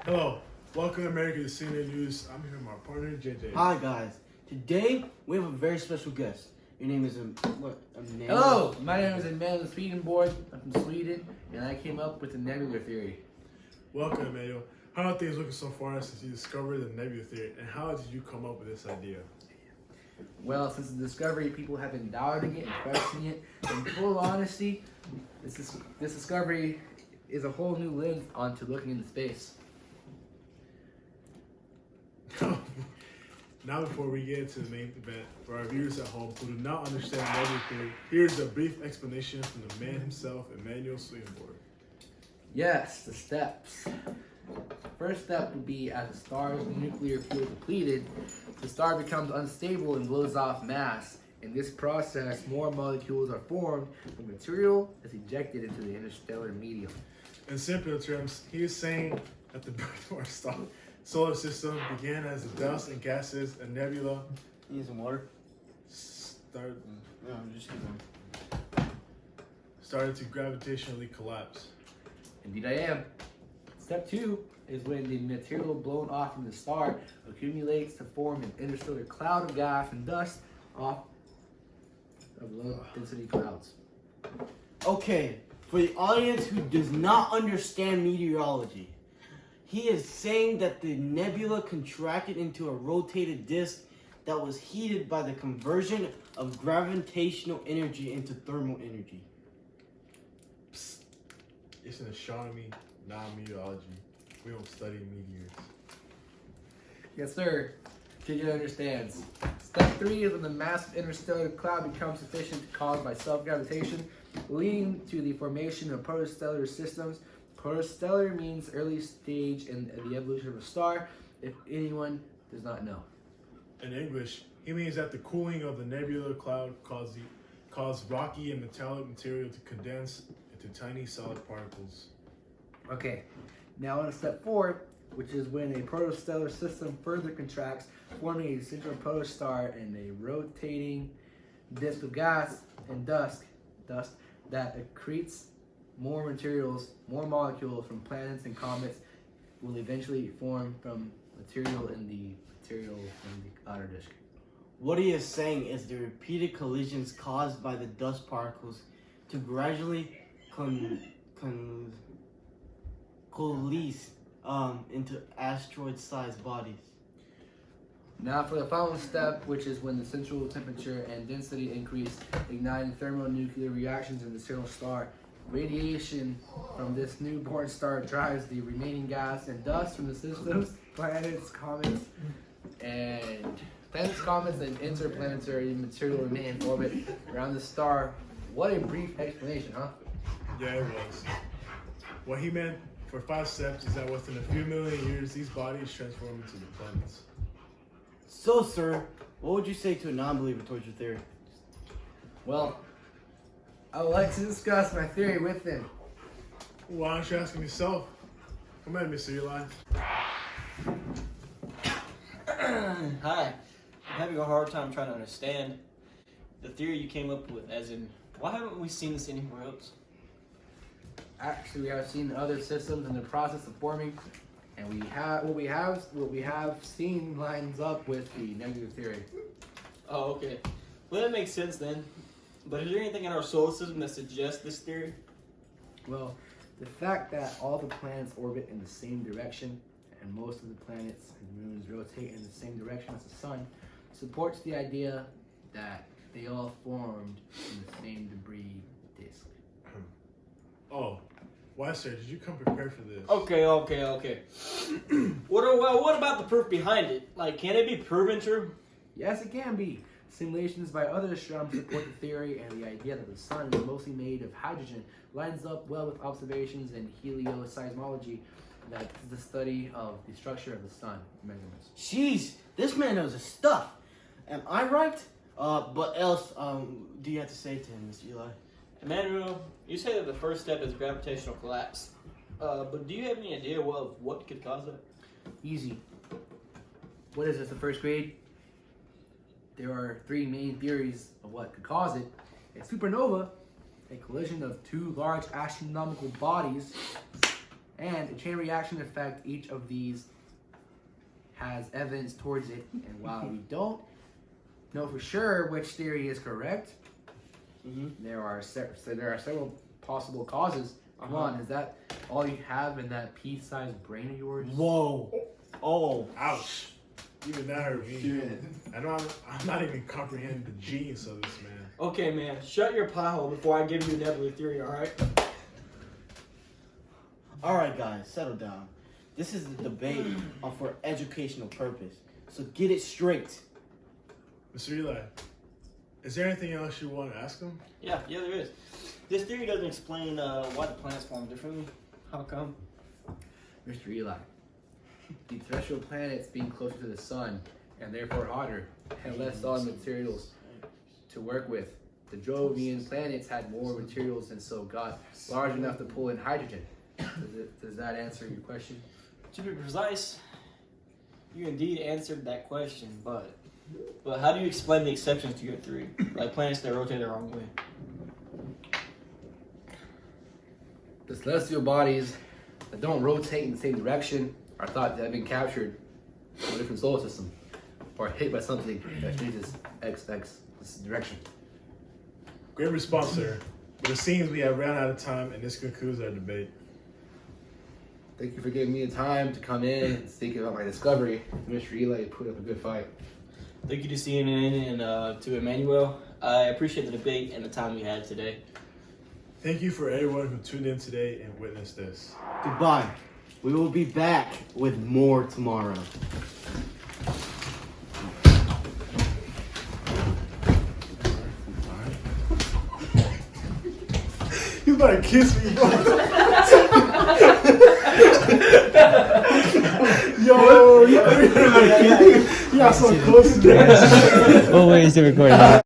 Hello, welcome to American Senior News. I'm here with my partner JJ. Hi guys. Today we have a very special guest. Your name is Amanda. Hello, my name is Emmanuel Swedenborg. I'm from Sweden, and I came up with the nebula theory. Welcome, Emmanuel. How are things looking so far since you discovered the nebula theory, and how did you come up with this idea? Well, since the discovery, people have been doubting it and questioning it. In full honesty, this discovery is a whole new lens onto looking into space. Now, before we get into the main event, for our viewers at home who do not understand nebula theory, here's a brief explanation from the man himself, Emmanuel Swedenborg. Yes, the steps. First step would be as the star's nuclear fuel depleted, the star becomes unstable and blows off mass. In this process, more molecules are formed, and material is ejected into the interstellar medium. In simpler terms, he is saying that the birth of our solar system began as the dust and gases and nebula You need some water? started No, just keep going. to gravitationally collapse. Indeed I am. Step 2 is when the material blown off from the star accumulates to form an interstellar cloud of gas and dust off of low density clouds. Okay, for the audience who does not understand meteorology, he is saying that the nebula contracted into a rotated disk that was heated by the conversion of gravitational energy into thermal energy. Psst. It's an astronomy, not meteorology. We don't study meteors. Yes, sir. TJ understands. Step 3 is when the massive interstellar cloud becomes sufficient to cause by self-gravitation, leading to the formation of protostellar systems. Protostellar means early stage in the evolution of a star, if anyone does not know. In English, he means that the cooling of the nebula cloud caused rocky and metallic material to condense into tiny solid particles. Okay, now on to step 4, which is when a protostellar system further contracts, forming a central protostar and a rotating disk of gas and dust that accretes more materials, more molecules from planets and comets will eventually form from material in the outer disk. What he is saying is the repeated collisions caused by the dust particles to gradually coalesce into asteroid-sized bodies. Now for the following step, which is when the central temperature and density increase, igniting thermonuclear reactions in the central star. Radiation from this newborn star drives the remaining gas and dust from the systems, planets, comets, and interplanetary material remain in orbit around the star. What a brief explanation, huh? Yeah, it was. What he meant for 5 steps is that within a few million years, these bodies transform into the planets. So, sir, what would you say to a non-believer towards your theory? Well, I would like to discuss my theory with them. Why don't you ask him yourself? Come ahead, Mr. Eli. Hi. I'm having a hard time trying to understand the theory you came up with, as in, why haven't we seen this anywhere else? Actually, we have seen other systems in the process of forming, and what we have seen lines up with the nebula theory. Oh, okay. Well, that makes sense then. But is there anything in our solar system that suggests this theory? Well, the fact that all the planets orbit in the same direction, and most of the planets and moons rotate in the same direction as the sun, supports the idea that they all formed in the same debris disk. Oh, why, sir? Did you come prepared for this? Okay. What about the proof behind it? Like, can it be proven true? Yes, it can be. Simulations by other astronomers support the theory, and the idea that the sun is mostly made of hydrogen lines up well with observations in helioseismology, that is the study of the structure of the sun measurements. Jeez, this man knows his stuff. Am I right? What else do you have to say to him, Mr. Eli? Emmanuel, you say that the first step is gravitational collapse. But do you have any idea what could cause that? Easy. What is this, the first grade? There are 3 main theories of what could cause it. A supernova, a collision of 2 large astronomical bodies, and a chain reaction effect. Each of these has evidence towards it, and while we don't know for sure which theory is correct, there are several possible causes. One, is that all you have in that pea-sized brain of yours? Whoa. Oh. Ouch. Even that hurt me. I'm not even comprehending the genius of this, man. Okay, man, shut your pie hole before I give you a nebula theory, alright? Alright, guys, settle down. This is the debate for educational purpose. So get it straight. Mr. Eli, is there anything else you want to ask him? Yeah, there is. This theory doesn't explain why the planets form differently. How come? Mr. Eli, the terrestrial planets being closer to the sun and therefore hotter had less solid materials to work with. The Jovian planets had more materials and so got large enough to pull in hydrogen. Does that answer your question? To be precise, you indeed answered that question, but how do you explain the exceptions to your theory? Like planets that rotate the wrong way. The celestial bodies that don't rotate in the same direction are thought to have been captured from a different solar system or hit by something that changes this direction. Great response, sir. But it seems we have ran out of time, and this concludes our debate. Thank you for giving me the time to come in and speak about my discovery. Mr. Eli put up a good fight. Thank you to CNN and to Emmanuel. I appreciate the debate and the time we had today. Thank you for everyone who tuned in today and witnessed this. Goodbye. We will be back with more tomorrow. You better kiss me, bro. Yo, you got so close to that. Well, wait, it's the recording.